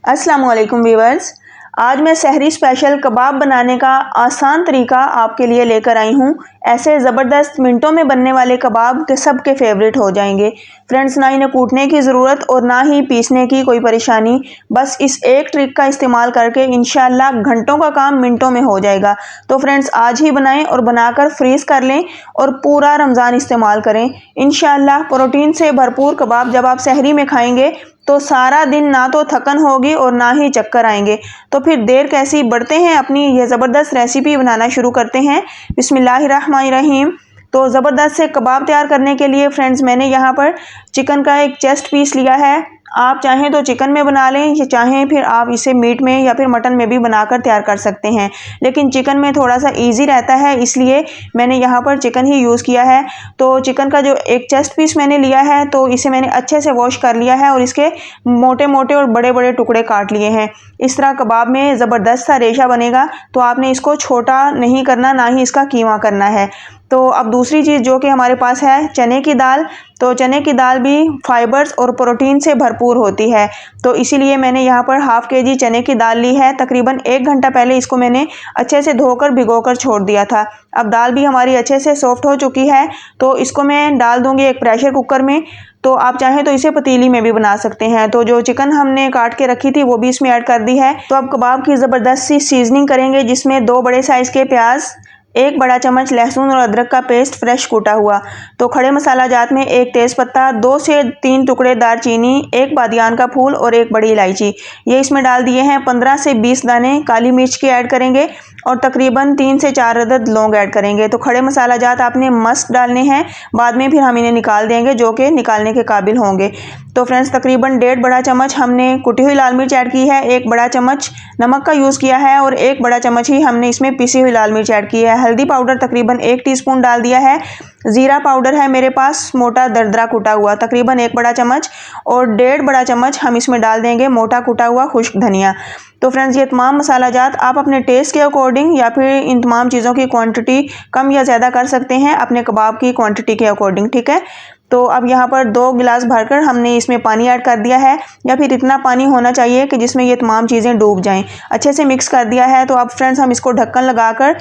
अस्सलाम वालेकुम व्यूअर्स। आज मैं सहरी स्पेशल कबाब बनाने का आसान तरीका आपके लिए लेकर आई हूँ। ऐसे ज़बरदस्त मिनटों में बनने वाले कबाब के सबके फेवरेट हो जाएंगे फ्रेंड्स। ना इन्हें कूटने की ज़रूरत और ना ही पीसने की कोई परेशानी। बस इस एक ट्रिक का इस्तेमाल करके इंशाल्लाह घंटों का काम मिनटों में हो जाएगा। तो फ्रेंड्स आज ही बनाएं और बनाकर फ्रीज़ कर लें और पूरा रमज़ान इस्तेमाल करें। इंशाल्लाह प्रोटीन से भरपूर कबाब जब आप सहरी में खाएंगे तो सारा दिन ना तो थकन होगी और ना ही चक्कर आएंगे। तो फिर देर कैसी, बढ़ते हैं अपनी यह ज़बरदस्त रेसिपी बनाना शुरू करते हैं। बिस्मिल्लाहिर्रहमानिर्रहीम। तो ज़बरदस्त से कबाब तैयार करने के लिए फ्रेंड्स मैंने यहाँ पर चिकन का एक चेस्ट पीस लिया है। आप चाहें तो चिकन में बना लें, या चाहें फिर आप इसे मीट में या फिर मटन में भी बनाकर तैयार कर सकते हैं, लेकिन चिकन में थोड़ा सा इजी रहता है इसलिए मैंने यहाँ पर चिकन ही यूज़ किया है। तो चिकन का जो एक चेस्ट पीस मैंने लिया है तो इसे मैंने अच्छे से वॉश कर लिया है और इसके मोटे मोटे और बड़े बड़े टुकड़े काट लिए हैं। इस तरह कबाब में ज़बरदस्त सा रेशा बनेगा। तो आपने इसको छोटा नहीं करना, ना ही इसका कीमा करना है। तो अब दूसरी चीज़ जो कि हमारे पास है चने की दाल। तो चने की दाल भी फाइबर्स और प्रोटीन से भरपूर होती है, तो इसीलिए मैंने यहाँ पर हाफ़ केजी चने की दाल ली है। तकरीबन 1 घंटा पहले इसको मैंने अच्छे से धोकर भिगोकर छोड़ दिया था। अब दाल भी हमारी अच्छे से सॉफ्ट हो चुकी है, तो इसको मैं डाल दूँगी एक प्रेशर कुकर में। तो आप चाहें तो इसे पतीली में भी बना सकते हैं। तो जो चिकन हमने काट के रखी थी वो भी इसमें ऐड कर दी है। तो अब कबाब की ज़बरदस्त सी सीजनिंग करेंगे, जिसमें 2 बड़े साइज़ के प्याज, 1 बड़ा चम्मच लहसुन और अदरक का पेस्ट फ्रेश कूटा हुआ। तो खड़े मसाला जात में 1 तेज़पत्ता, 2 से 3 टुकड़े दालचीनी, 1 बादियान का फूल और 1 बड़ी इलायची, ये इसमें डाल दिए हैं। 15 से 20 दाने काली मिर्च के ऐड करेंगे और तकरीबन 3 से 4 अदद लौंग ऐड करेंगे। तो खड़े मसाला जात आपने मस्त डालने हैं, बाद में फिर हम इन्हें निकाल देंगे जो कि निकालने के काबिल होंगे। तो फ्रेंड्स तकरीबन 1.5 बड़ा चम्मच हमने कुटी हुई लाल मिर्च ऐड की है, 1 बड़ा चम्मच नमक का यूज़ किया है और 1 बड़ा चम्मच ही हमने इसमें पिसी हुई लाल मिर्च ऐड की है। हल्दी पाउडर तकरीबन 1 टीस्पून डाल दिया है। ज़ीरा पाउडर है मेरे पास मोटा दरदरा कुटा हुआ, तकरीबन 1 बड़ा चम्मच, और 1.5 बड़ा चम्मच हम इसमें डाल देंगे मोटा कुटा हुआ खुश्क धनिया। तो फ्रेंड्स ये तमाम मसाला जात आप अपने टेस्ट के अकॉर्डिंग या फिर इन तमाम चीज़ों की क्वांटिटी कम या ज़्यादा कर सकते हैं अपने कबाब की क्वांटिटी के अकॉर्डिंग, ठीक है। तो अब यहाँ पर 2 गिलास भरकर हमने इसमें पानी ऐड कर दिया है, या फिर इतना पानी होना चाहिए कि जिसमें ये तमाम चीज़ें डूब जाएं। अच्छे से मिक्स कर दिया है। तो अब फ्रेंड्स हम इसको ढक्कन लगाकर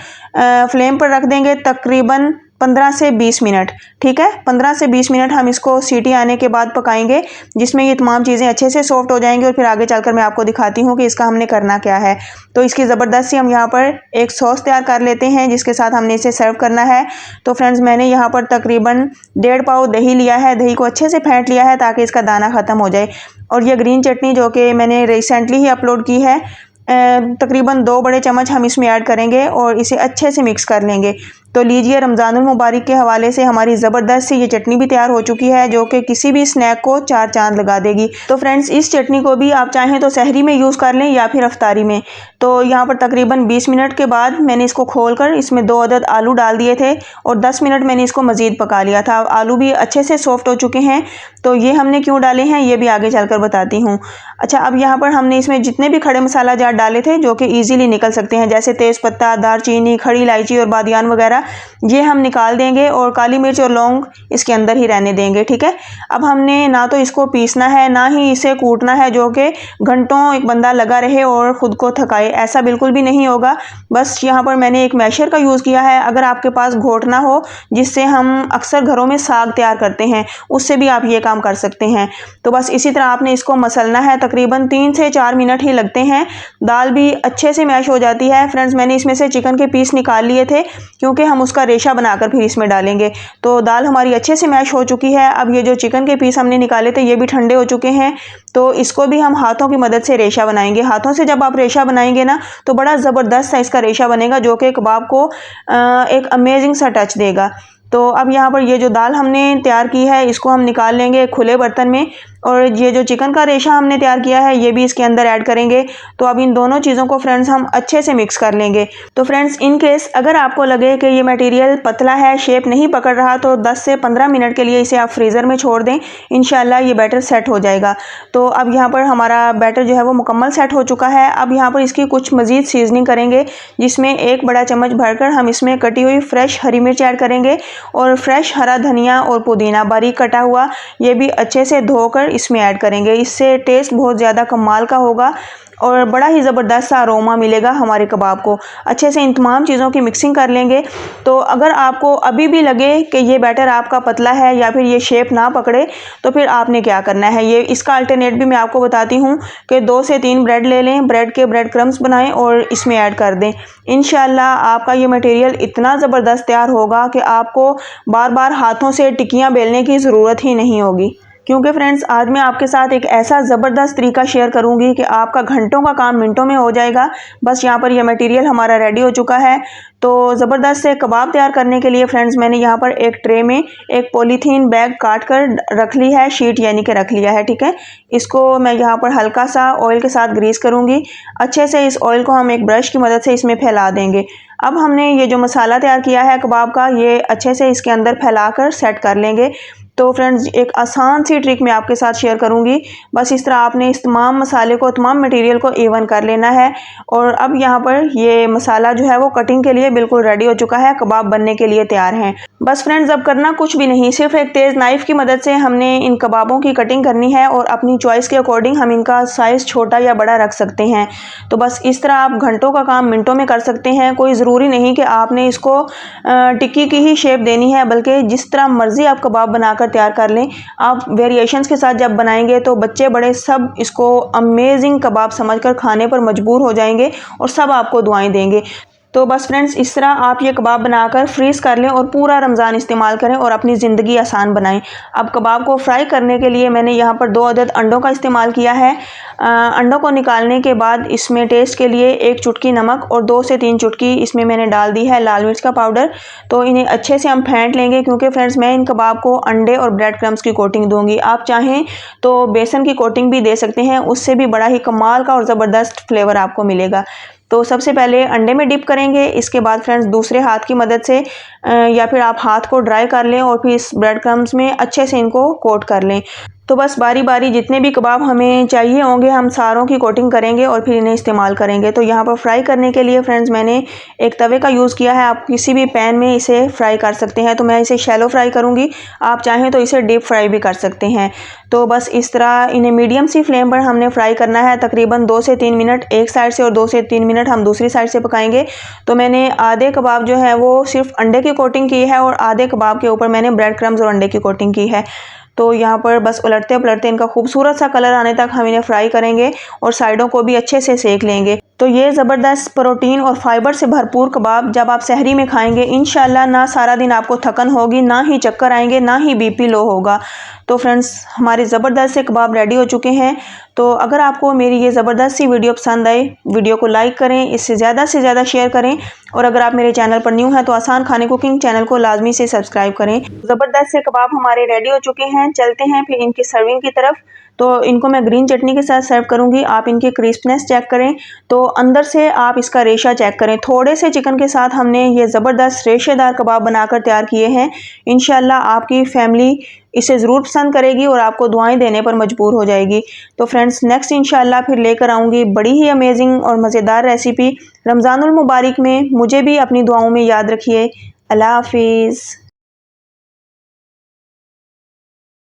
फ्लेम पर रख देंगे तकरीबन 15 से 20 मिनट, ठीक है। 15 से 20 मिनट हम इसको सीटी आने के बाद पकाएंगे, जिसमें ये तमाम चीज़ें अच्छे से सॉफ्ट हो जाएंगी और फिर आगे चलकर मैं आपको दिखाती हूँ कि इसका हमने करना क्या है। तो इसकी ज़बरदस्त सी हम यहाँ पर एक सॉस तैयार कर लेते हैं जिसके साथ हमने इसे सर्व करना है। तो फ्रेंड्स मैंने यहाँ पर तकरीबन 1.5 पाव दही लिया है। दही को अच्छे से फेंट लिया है ताकि इसका दाना ख़त्म हो जाए। और ये ग्रीन चटनी जो कि मैंने रिसेंटली ही अपलोड की है, तकरीबन 2 बड़े चम्मच हम इसमें ऐड करेंगे और इसे अच्छे से मिक्स कर लेंगे। तो लीजिए रमज़ानुल मुबारक के हवाले से हमारी ज़बरदस्त सी ये चटनी भी तैयार हो चुकी है, जो कि किसी भी स्नैक को 4 चांद लगा देगी। तो फ्रेंड्स इस चटनी को भी आप चाहें तो सहरी में यूज़ कर लें या फिर अफ्तारी में। तो यहाँ पर तकरीबन 20 मिनट के बाद मैंने इसको खोलकर इसमें 2 अदद आलू डाल दिए थे और 10 मिनट मैंने इसको मज़ीद पका लिया था। आलू भी अच्छे से सॉफ्ट हो चुके हैं। तो ये हमने क्यों डाले हैं ये भी आगे चलकर बताती हूँ। अच्छा, अब यहाँ पर हमने इसमें जितने भी खड़े मसाला जात डाले थे जो कि ईजिली निकल सकते हैं, जैसे तेज़पत्ता, दालचीनी, खड़ी इलायची और बादियान वगैरह, ये हम निकाल देंगे और काली मिर्च और लौंग इसके अंदर ही रहने देंगे, ठीक है। अब हमने ना तो इसको पीसना है ना ही इसे कूटना है जो कि घंटों एक बंदा लगा रहे और ख़ुद को थकाए, ऐसा बिल्कुल भी नहीं होगा। बस यहाँ पर मैंने एक मैशर का यूज़ किया है। अगर आपके पास घोटना हो जिससे हम अक्सर घरों में साग तैयार करते हैं, उससे भी आप ये काम कर सकते हैं। तो बस इसी तरह आपने इसको मसलना है। तकरीबन 3 से 4 मिनट ही लगते हैं। दाल भी अच्छे से मैश हो जाती है। फ्रेंड्स मैंने इसमें से चिकन के पीस निकाल लिए थे क्योंकि हम उसका रेशा बनाकर फिर इसमें डालेंगे। तो दाल हमारी अच्छे से मैश हो चुकी है। अब ये जो चिकन के पीस हमने निकाले थे ये भी ठंडे हो चुके हैं। तो इसको भी हम हाथों की मदद से रेशा बनाएंगे। हाथों से जब आप रेशा बनाएंगे ना तो बड़ा ज़बरदस्त सा इसका रेशा बनेगा जो कि कबाब को एक अमेजिंग सा टच देगा। तो अब यहाँ पर ये जो दाल हमने तैयार की है इसको हम निकाल लेंगे खुले बर्तन में, और ये जो चिकन का रेशा हमने तैयार किया है ये भी इसके अंदर ऐड करेंगे। तो अब इन दोनों चीज़ों को फ्रेंड्स हम अच्छे से मिक्स कर लेंगे। तो फ्रेंड्स इन केस अगर आपको लगे कि ये मटेरियल पतला है, शेप नहीं पकड़ रहा, तो 10 से 15 मिनट के लिए इसे आप फ्रीज़र में छोड़ दें, इंशाल्लाह ये बैटर सेट हो जाएगा। तो अब यहाँ पर हमारा बैटर जो है वो मुकम्मल सेट हो चुका है। अब यहाँ पर इसकी कुछ मज़ीद सीजनिंग करेंगे, जिसमें 1 बड़ा चम्मच भरकर हम इसमें कटी हुई फ्रेश हरी मिर्च ऐड करेंगे और फ्रेश हरा धनिया और पुदीना बारीक कटा हुआ, ये भी अच्छे से धोकर कर इसमें ऐड करेंगे। इससे टेस्ट बहुत ज़्यादा कमाल का होगा और बड़ा ही ज़बरदस्त सा अरोमा मिलेगा हमारे कबाब को। अच्छे से इन तमाम चीज़ों की मिक्सिंग कर लेंगे। तो अगर आपको अभी भी लगे कि ये बैटर आपका पतला है या फिर ये शेप ना पकड़े, तो फिर आपने क्या करना है, ये इसका अल्टरनेट भी मैं आपको बताती हूँ कि 2 से 3 ब्रेड ले लें, ब्रेड के ब्रेड क्रम्स बनाएं और इसमें ऐड कर दें। इंशाल्लाह आपका ये मटेरियल इतना ज़बरदस्त तैयार होगा कि आपको बार बार हाथों से टिक्कियाँ बेलने की ज़रूरत ही नहीं होगी। क्योंकि फ्रेंड्स आज मैं आपके साथ एक ऐसा ज़बरदस्त तरीका शेयर करूंगी कि आपका घंटों का काम मिनटों में हो जाएगा। बस यहाँ पर यह मटेरियल हमारा रेडी हो चुका है। तो ज़बरदस्त से कबाब तैयार करने के लिए फ्रेंड्स मैंने यहाँ पर एक ट्रे में एक पॉलीथीन बैग काट कर रख ली है, शीट यानी कि रख लिया है, ठीक है। इसको मैं यहाँ पर हल्का सा ऑयल के साथ ग्रीस करूँगी। अच्छे से इस ऑयल को हम एक ब्रश की मदद से इसमें फैला देंगे। अब हमने ये जो मसाला तैयार किया है कबाब का, ये अच्छे से इसके अंदर फैला कर सेट कर लेंगे। तो फ्रेंड्स एक आसान सी ट्रिक मैं आपके साथ शेयर करूंगी। बस इस तरह आपने इस तमाम मसाले को, तमाम मटेरियल को इवन कर लेना है। और अब यहाँ पर ये मसाला जो है वो कटिंग के लिए बिल्कुल रेडी हो चुका है, कबाब बनने के लिए तैयार हैं। बस फ्रेंड्स अब करना कुछ भी नहीं, सिर्फ एक तेज़ नाइफ़ की मदद से हमने इन कबाबों की कटिंग करनी है और अपनी चॉइस के अकॉर्डिंग हम इनका साइज़ छोटा या बड़ा रख सकते हैं। तो बस इस तरह आप घंटों का काम मिनटों में कर सकते हैं। कोई ज़रूरी नहीं कि आपने इसको टिक्की की ही शेप देनी है, बल्कि जिस तरह मर्ज़ी आप कबाब बनाकर तैयार कर लें। आप वेरिएशंस के साथ जब बनाएंगे तो बच्चे बड़े सब इसको अमेजिंग कबाब समझकर खाने पर मजबूर हो जाएंगे और सब आपको दुआएं देंगे। तो बस फ्रेंड्स इस तरह आप ये कबाब बनाकर फ्रीज़ कर लें और पूरा रमज़ान इस्तेमाल करें और अपनी ज़िंदगी आसान बनाएं। अब कबाब को फ्राई करने के लिए मैंने यहाँ पर 2 अदद अंडों का इस्तेमाल किया है। अंडों को निकालने के बाद इसमें टेस्ट के लिए 1 चुटकी नमक और 2 से 3 चुटकी इसमें मैंने डाल दी है लाल मिर्च का पाउडर। तो इन्हें अच्छे से हम फेंट लेंगे, क्योंकि फ्रेंड्स मैं इन कबाब को अंडे और ब्रेड क्रम्स की कोटिंग दूंगी। आप चाहें तो बेसन की कोटिंग भी दे सकते हैं, उससे भी बड़ा ही कमाल का और ज़बरदस्त फ्लेवर आपको मिलेगा। तो सबसे पहले अंडे में डिप करेंगे। इसके बाद फ्रेंड्स दूसरे हाथ की मदद से या फिर आप हाथ को ड्राई कर लें और फिर इस ब्रेड क्रम्स में अच्छे से इनको कोट कर लें। तो बस बारी बारी जितने भी कबाब हमें चाहिए होंगे हम सारों की कोटिंग करेंगे और फिर इन्हें इस्तेमाल करेंगे। तो यहाँ पर फ्राई करने के लिए फ्रेंड्स मैंने एक तवे का यूज़ किया है। आप किसी भी पैन में इसे फ्राई कर सकते हैं। तो मैं इसे शैलो फ्राई करूँगी, आप चाहें तो इसे डीप फ्राई भी कर सकते हैं। तो बस इस तरह इन्हें मीडियम सी फ्लेम पर हमने फ्राई करना है, तकरीबन 2 से 3 मिनट एक साइड से और 2 से 3 मिनट हम दूसरी साइड से पकाएंगे। तो मैंने आधे कबाब जो है वो सिर्फ अंडे की कोटिंग की है और आधे कबाब के ऊपर मैंने ब्रेड क्रम्स और अंडे की कोटिंग की है। तो यहाँ पर बस उलटते पलटते इनका खूबसूरत सा कलर आने तक हम इन्हें फ्राई करेंगे और साइडों को भी अच्छे से सेक लेंगे। तो ये ज़बरदस्त प्रोटीन और फाइबर से भरपूर कबाब जब आप सहरी में खाएंगे, इंशाल्लाह ना सारा दिन आपको थकन होगी, ना ही चक्कर आएंगे, ना ही बीपी लो होगा। तो फ्रेंड्स हमारे ज़बरदस्त से कबाब रेडी हो चुके हैं। तो अगर आपको मेरी ये ज़बरदस्त सी वीडियो पसंद आए, वीडियो को लाइक करें, इससे ज़्यादा से ज़्यादा शेयर करें और अगर आप मेरे चैनल पर न्यू हैं तो आसान खाने कुकिंग चैनल को लाजमी से सब्सक्राइब करें। ज़बरदस्त से कबाब हमारे रेडी हो चुके हैं। चलते हैं फिर इनकी सर्विंग की तरफ। तो इनको मैं ग्रीन चटनी के साथ सर्व करूंगी। आप इनकी क्रिस्पनेस चेक करें, तो अंदर से आप इसका रेशा चेक करें। थोड़े से चिकन के साथ हमने ये ज़बरदस्त रेशेदार कबाब बनाकर तैयार किए हैं। इंशाल्लाह आपकी फैमिली इसे ज़रूर पसंद करेगी और आपको दुआएं देने पर मजबूर हो जाएगी। तो फ्रेंड्स नेक्स्ट इंशाल्लाह फिर लेकर आऊँगी बड़ी ही अमेजिंग और मज़ेदार रेसिपी। रमज़ानुल मुबारक में मुझे भी अपनी दुआओं में याद रखिए। अल्लाह हाफिज़।